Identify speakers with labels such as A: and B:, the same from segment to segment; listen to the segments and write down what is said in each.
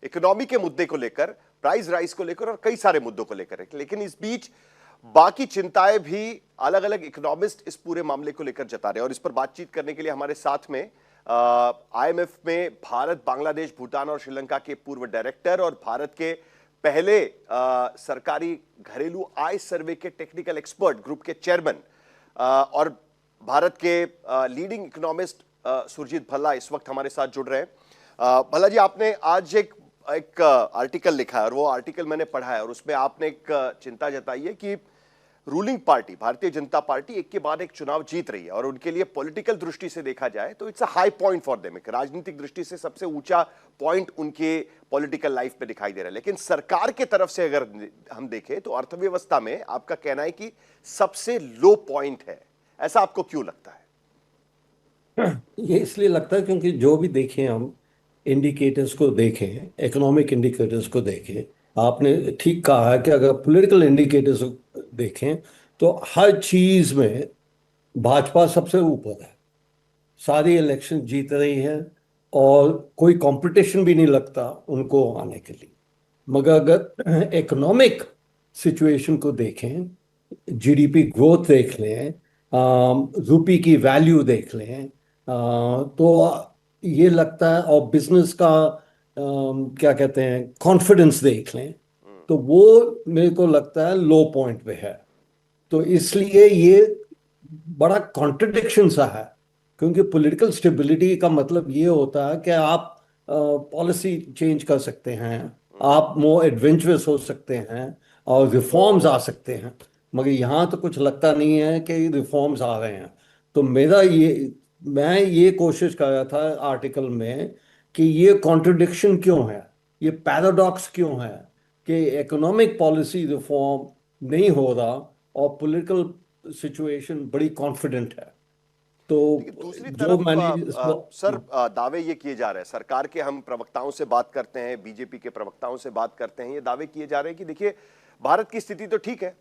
A: Economy के मुद्दे को लेकर, प्राइस राइज को लेकर और कई सारे मुद्दों को लेकर। लेकिन इस बीच बाकी चिंताएं भी अलग अलग इकोनॉमिस्ट इस पूरे मामले को लेकर जता रहे हैं। और इस पर बातचीत करने के लिए हमारे साथ में आईएमएफ में भारत, बांग्लादेश, भूटान और श्रीलंका के पूर्व डायरेक्टर और भारत के पहले सरकारी घरेलू आय सर्वे के टेक्निकल एक्सपर्ट ग्रुप के चेयरमैन और भारत के लीडिंग इकोनॉमिस्ट सुरजीत भल्ला इस वक्त हमारे साथ जुड़ रहे हैं। भल्ला जी, आपने आज एक आर्टिकल लिखा है और वो आर्टिकल मैंने पढ़ा है और उसमें आपने एक चिंता जताई है कि ruling party Bharatiya Janata party एक के बाद एक चुनाव जीत रही है और उनके लिए पॉलिटिकल दृष्टि से देखा जाए तो it's a high point for them. एक राजनीतिक दृष्टि से सबसे ऊंचा पॉइंट उनके पॉलिटिकल लाइफ पे दिखाई दे रहा है। लेकिन सरकार के तरफ से अगर हम देखें तो अर्थव्यवस्था में आपका कहना है कि सबसे लो पॉइंट है। ऐसा आपको क्यों लगता है?
B: ये इसलिए लगता है क्योंकि जो भी देखें हम इंडिकेटर्स को देखें, इकोनॉमिक इंडिकेटर्स को देखें, आपने ठीक कहा है कि अगर पॉलिटिकल इंडिकेटर्स देखें तो हर चीज में भाजपा सबसे ऊपर है, सारी इलेक्शन जीत रही है और कोई कंपटीशन भी नहीं लगता उनको आने के लिए। मगर अगर इकोनॉमिक सिचुएशन को देखें, जीडीपी ग्रोथ देख लें, रुपी की वैल्यू देख लें, तो ये लगता है, और बिजनेस का क्या कहते हैं कॉन्फिडेंस देख लें, तो वो मेरे को लगता है लो पॉइंट पे है। तो इसलिए ये बड़ा कॉन्ट्रडिक्शन सा है, क्योंकि पॉलिटिकल स्टेबिलिटी का मतलब ये होता है कि आप पॉलिसी चेंज कर सकते हैं, आप मोर एडवेंचरस हो सकते हैं और रिफॉर्म्स आ सकते हैं। मगर यहाँ तो कुछ लगता नहीं है कि रिफॉर्म्स आ रहे हैं। तो मैं ये कोशिश कर रहा था आर्टिकल में कि ये कॉन्ट्रडिक्शन क्यों है, ये पैराडॉक्स क्यों है कि इकोनॉमिक पॉलिसी रिफॉर्म नहीं हो रहा और पॉलिटिकल सिचुएशन बड़ी कॉन्फिडेंट है। तो
A: दूसरी
B: जो
A: तरफ
B: मैंने
A: सर दावे ये किए जा रहे हैं, सरकार के हम प्रवक्ताओं से बात करते हैं, बीजेपी के प्रवक्ताओं से बात करते हैं, ये दावे किए जा रहे हैं कि देखिए भारत की स्थिति तो ठीक है,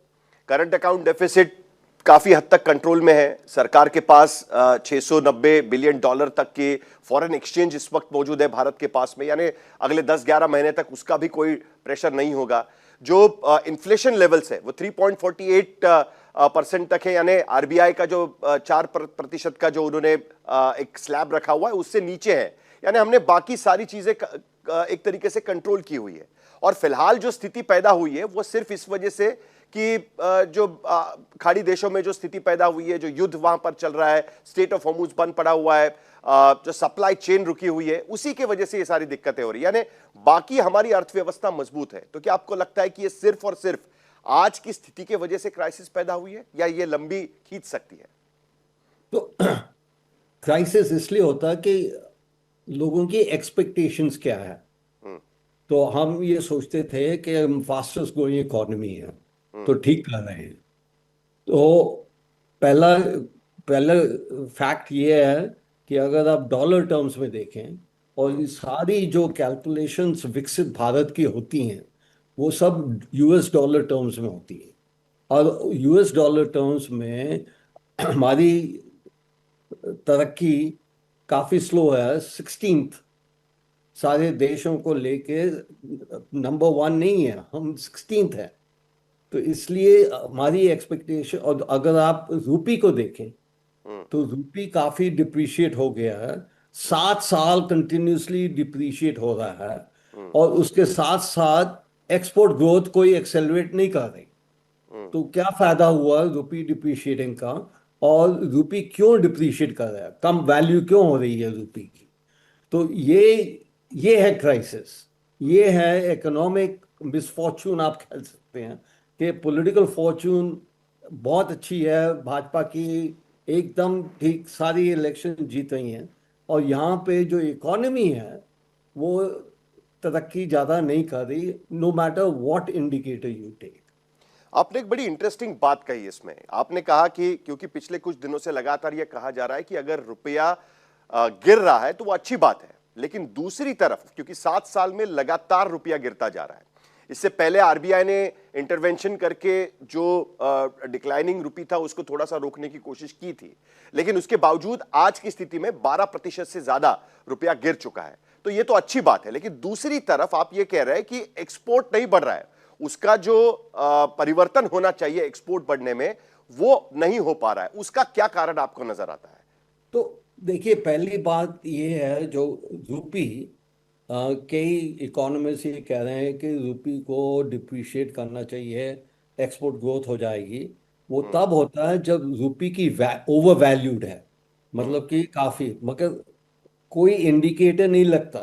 A: करंट अकाउंट डेफिसिट काफी हद तक कंट्रोल में है, सरकार के पास 690 बिलियन डॉलर तक की फॉरेन एक्सचेंज इस वक्त मौजूद है भारत के पास में, यानी अगले 10-11 महीने तक उसका भी कोई प्रेशर नहीं होगा। जो इन्फ्लेशन लेवल्स है वो 3.48% तक है, यानी आरबीआई का जो 4% का जो उन्होंने एक स्लैब रखा हुआ है उससे नीचे है, यानी हमने बाकी सारी चीजें एक तरीके से कंट्रोल की हुई है। और फिलहाल जो स्थिति पैदा हुई है वो सिर्फ इस वजह से कि जो खाड़ी देशों में जो स्थिति पैदा हुई है, जो युद्ध वहां पर चल रहा है, स्टेट ऑफ हॉर्मुज बंद पड़ा हुआ है, जो सप्लाई चेन रुकी हुई है, उसी की वजह से ये सारी दिक्कतें हो रही है, यानी बाकी हमारी अर्थव्यवस्था मजबूत है। तो क्या आपको लगता है कि ये सिर्फ और सिर्फ आज की स्थिति की वजह से क्राइसिस पैदा हुई है या ये लंबी खींच सकती है?
B: तो क्राइसिस इसलिए होता है कि लोगों की एक्सपेक्टेशंस क्या है। तो हम ये सोचते थे कि हम फास्टेस्ट ग्रोइंग इकोनॉमी है तो ठीक कर रहे हैं। तो पहला पहला फैक्ट ये है कि अगर आप डॉलर टर्म्स में देखें और ये सारी जो कैलकुलेशंस विकसित भारत की होती हैं वो सब यूएस डॉलर टर्म्स में होती हैं, और यूएस डॉलर टर्म्स में हमारी तरक्की काफी स्लो है, 16th सारे देशों को लेके, नंबर 1 नहीं है, हम 16th है। तो इसलिए हमारी एक्सपेक्टेशन, और अगर आप रूपी को देखें तो रूपी काफी डिप्रिशिएट हो गया है, 7 साल कंटिन्यूसली डिप्रिशिएट हो रहा है और उसके साथ साथ एक्सपोर्ट ग्रोथ कोई एक्सेलरेट नहीं कर रही। तो क्या फायदा हुआ रूपी डिप्रिशिएटिंग का, और रूपी क्यों डिप्रिशिएट कर रहा है, कम वैल्यू क्यों हो रही है रूपी की। तो ये है क्राइसिस, ये है इकोनॉमिक मिसफॉर्चून आप कह सकते हैं कि पॉलिटिकल फॉर्चून बहुत अच्छी है भाजपा की, एकदम ठीक सारी इलेक्शन जीत रही हैं, और यहाँ पे जो इकोनॉमी है वो तरक्की ज़्यादा नहीं कर रही, no matter what indicator you take.
A: आपने एक बड़ी इंटरेस्टिंग बात कही इसमें, आपने कहा कि क्योंकि पिछले कुछ दिनों से लगातार यह कहा जा रहा है कि अगर रुपया गिर रहा है तो वो अच्छी बात है, लेकिन दूसरी तरफ क्योंकि 7 साल में लगातार रुपया गिरता जा रहा है, इससे पहले आरबीआई ने इंटरवेंशन करके जो डिक्लाइनिंग रुपी था उसको थोड़ा सा रोकने की कोशिश की थी, लेकिन उसके बावजूद आज की स्थिति में 12% से ज्यादा रुपया गिर चुका है। तो ये तो अच्छी बात है, लेकिन दूसरी तरफ आप ये कह रहे हैं कि एक्सपोर्ट नहीं बढ़ रहा है, उसका जो परिवर्तन होना चाहिए एक्सपोर्ट बढ़ने में वो नहीं हो पा रहा है। उसका क्या कारण आपको नजर आता है?
B: तो देखिए, पहली बात ये है, जो रूपी, कई इकोनॉमिस्ट ये कह रहे हैं कि रूपी को डिप्रिशिएट करना चाहिए, एक्सपोर्ट ग्रोथ हो जाएगी। वो
A: हम्म।
B: तब होता है जब रूपी की ओवर वैल्यूड है,
A: हम्म।
B: मतलब कि काफ़ी, मगर कोई इंडिकेटर नहीं लगता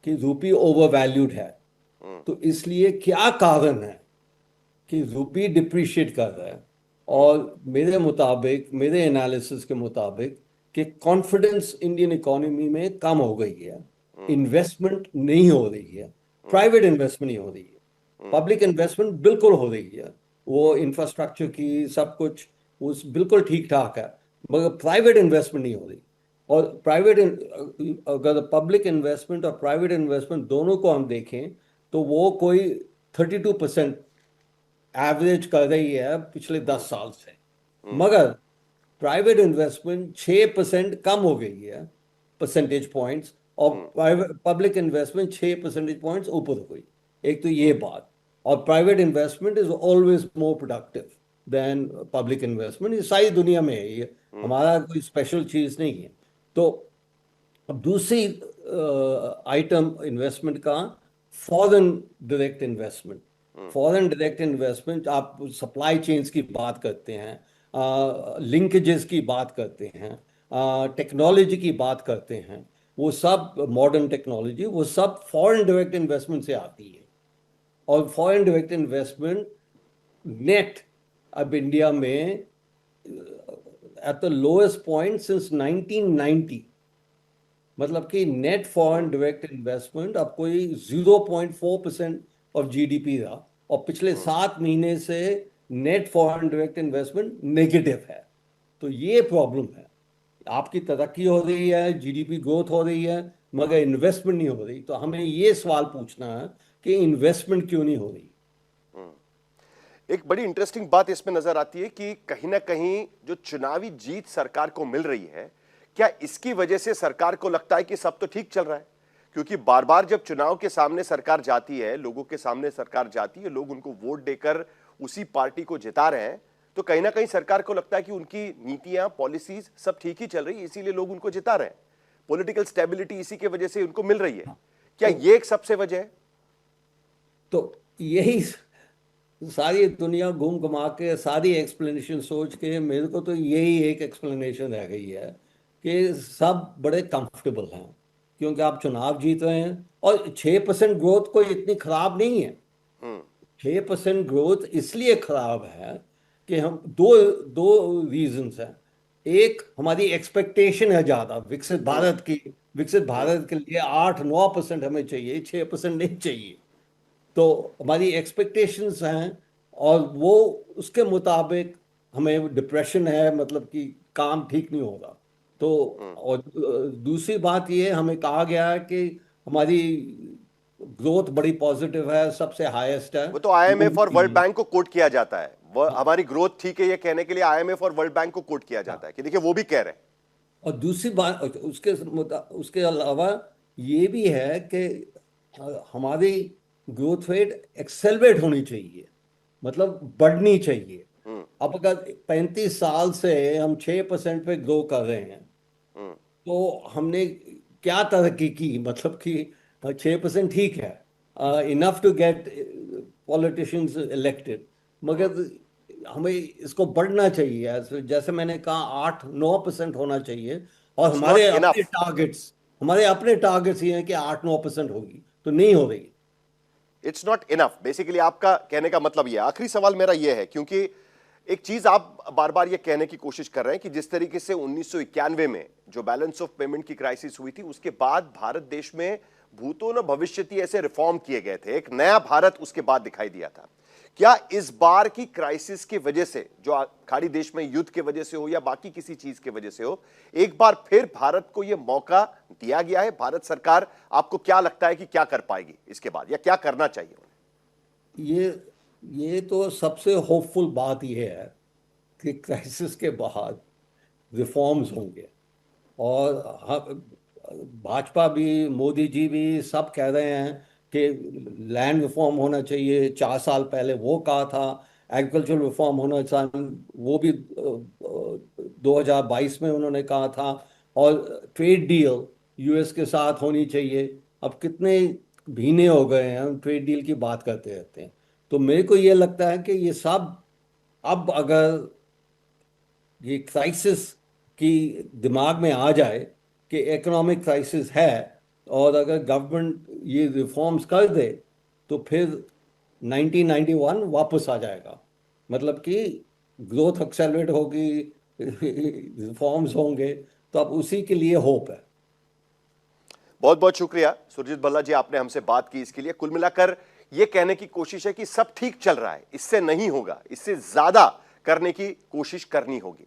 B: कि रूपी ओवर वैल्यूड है।
A: हम्म।
B: तो इसलिए क्या कारण है कि रूपी डिप्रिशिएट कर रहा है?
A: हम्म।
B: और मेरे मुताबिक, मेरे एनालिसिस के मुताबिक, कि कॉन्फिडेंस इंडियन इकोनॉमी में कम हो गई है,
A: हम्म।
B: इन्वेस्टमेंट नहीं हो रही है,
A: हम्म।
B: प्राइवेट इन्वेस्टमेंट नहीं हो रही है,
A: हम्म।
B: पब्लिक इन्वेस्टमेंट बिल्कुल हो रही है, वो
A: हम्म।
B: इंफ्रास्ट्रक्चर की सब कुछ उस बिल्कुल ठीक ठाक है, मगर प्राइवेट इन्वेस्टमेंट नहीं हो रही। और प्राइवेट, अगर पब्लिक इन्वेस्टमेंट और प्राइवेट इन्वेस्टमेंट दोनों को हम देखें, तो वो कोई 32% एवरेज कर रही है पिछले
A: हम्म।
B: 10 साल से।
A: हम्म।
B: मगर प्राइवेट इन्वेस्टमेंट 6% कम हो गई है, परसेंटेज पॉइंट्स, और
A: हम्म।
B: Private public investment 6 percentage points ऊपर हो गई। एक तो ये
A: हम्म।
B: बात। और private investment is always more productive than public investment, ये सारी दुनिया में है, ये
A: हम्म।
B: हमारा कोई स्पेशल चीज नहीं है। तो अब दूसरी आइटम इन्वेस्टमेंट का, फॉरेन डायरेक्ट इन्वेस्टमेंट।
A: हम्म।
B: फॉरेन डायरेक्ट इन्वेस्टमेंट, आप सप्लाई चेन्स की बात करते हैं, लिंकेजेस की बात करते हैं, टेक्नोलॉजी की बात करते हैं, वो सब मॉडर्न टेक्नोलॉजी, वो सब फॉरेन डायरेक्ट इन्वेस्टमेंट से आती है। और फॉरेन डायरेक्ट इन्वेस्टमेंट नेट अब इंडिया में at the lowest point since 1990, मतलब कि नेट फॉरेन डायरेक्ट इन्वेस्टमेंट अब कोई 0.4% ऑफ जीडीपी रहा, और पिछले
A: हम्म।
B: 7 महीने से net foreign direct investment negative है। तो ये प्रॉब्लम है, आपकी तरक्की हो रही है, जीडीपी ग्रोथ हो रही है, मगर इन्वेस्टमेंट नहीं हो रही। तो हमें ये सवाल पूछना है कि इन्वेस्टमेंट क्यों नहीं हो रही।
A: हम्म। एक बड़ी इंटरेस्टिंग बात इसमें नजर आती है कि कहीं ना कहीं जो चुनावी जीत सरकार को मिल रही है, क्या इसकी वजह से सरकार को लगता है कि सब तो ठीक चल रहा है? क्योंकि बार बार जब चुनाव के सामने सरकार जाती है, लोगों के सामने सरकार जाती है, लोग उनको वोट देकर उसी पार्टी को जिता रहे हैं, तो कहीं ना कहीं सरकार को लगता है कि उनकी नीतियां, पॉलिसीज सब ठीक ही चल रही है, इसीलिए लोग उनको जिता रहे हैं। पॉलिटिकल स्टेबिलिटी इसी की वजह से उनको मिल रही है। क्या
B: तो
A: ये एक सबसे वजह है?
B: तो यही सारी दुनिया घूम घुमा के, सारी एक्सप्लेनेशन सोच के, मेरे को तो यही एक एक्सप्लेनेशन रह गई है कि सब बड़े कंफर्टेबल हैं, क्योंकि आप चुनाव जीत रहे हैं। और 6% ग्रोथ कोई इतनी खराब नहीं है।
A: हम्म।
B: 6% ग्रोथ इसलिए खराब है कि हम दो दो रीजंस हैं। एक, हमारी एक्सपेक्टेशन है ज्यादा विकसित
A: हम्म।
B: भारत की। विकसित
A: हम्म।
B: भारत के लिए 8-9% हमें चाहिए, 6% नहीं चाहिए। तो हमारी एक्सपेक्टेशंस हैं, और वो उसके मुताबिक हमें डिप्रेशन है, मतलब कि काम ठीक नहीं होगा। तो
A: हम्म।
B: और दूसरी बात ये, हमें कहा गया है कि हमारी ग्रोथ बड़ी पॉजिटिव है, सबसे हाईएस्ट है
A: वो तो आईएमएफ
B: लोगों
A: और
B: के
A: वर्ल्ड
B: लिए।
A: बैंक को कोट किया जाता है, वह
B: हाँ,
A: हमारी ग्रोथ ठीक है ये कहने के लिए आईएमएफ और वर्ल्ड बैंक को कोट किया जाता
B: हाँ।
A: है कि देखिए वो भी कह रहे हैं।
B: और दूसरी बात, उसके अलावा ये भी है कि हमारी ग्रोथ रेट एक्सेलरेट होनी चाहिए, मतलब बढ़नी चाहिए।
A: हम्म।
B: अब अगर 35 साल से हम 6% पे ग्रो कर रहे हैं,
A: हम्म।
B: तो हमने क्या तरक्की की? मतलब कि 6% ठीक है, enough to get politicians elected,
A: hmm.
B: मगर हमें इसको बढ़ना चाहिए। जैसे मैंने कहा, 8-9% होना चाहिए। और
A: इट्स नॉट इनफ।
B: हमारे अपने टारगेट्स ये हैं कि 8-9% होगी, तो नहीं हो रही।
A: इट्स नॉट इनफ, बेसिकली आपका कहने का मतलब यह है। आखिरी सवाल मेरा यह है, क्योंकि एक चीज आप बार बार यह कहने की कोशिश कर रहे हैं कि जिस तरीके से 1991 में जो बैलेंस ऑफ पेमेंट की क्राइसिस हुई थी, उसके बाद भारत देश में भूतो न भविष्यति ऐसे रिफॉर्म किए गए थे, एक नया भारत उसके बाद दिखाई दिया था। क्या इस बार की क्राइसिस की वजह से, जो खाड़ी देश में युद्ध की वजह से हो या बाकी किसी चीज की वजह से हो, एक बार फिर भारत को यह मौका दिया गया है? भारत सरकार, आपको क्या लगता है कि क्या कर पाएगी इसके बाद, या क्या करना चाहिए उन्हें?
B: ये ये तो सबसे होपफुल बात यह है कि क्राइसिस के बाद रिफॉर्म्स होंगे। और भाजपा भी, मोदी जी भी सब कह रहे हैं कि लैंड रिफॉर्म होना चाहिए, 4 साल पहले वो कहा था। एग्रीकल्चर रिफॉर्म होना चाहिए, वो भी 2022 में उन्होंने कहा था। और ट्रेड डील यूएस के साथ होनी चाहिए। अब कितने महीने हो गए हैं हम ट्रेड डील की बात करते रहते हैं। तो मेरे को ये लगता है कि ये सब, अब अगर ये क्राइसिस की दिमाग में आ जाए कि इकोनॉमिक क्राइसिस है, और अगर गवर्नमेंट ये रिफॉर्म्स कर दे, तो फिर 1991 वापस आ जाएगा। मतलब कि ग्रोथ एक्सेलरेट होगी, रिफॉर्म्स होंगे। तो अब उसी के लिए होप है।
A: बहुत बहुत शुक्रिया सुरजीत भल्ला जी, आपने हमसे बात की इसके लिए। कुल मिलाकर यह कहने की कोशिश है कि सब ठीक चल रहा है, इससे नहीं होगा, इससे ज्यादा करने की कोशिश करनी होगी।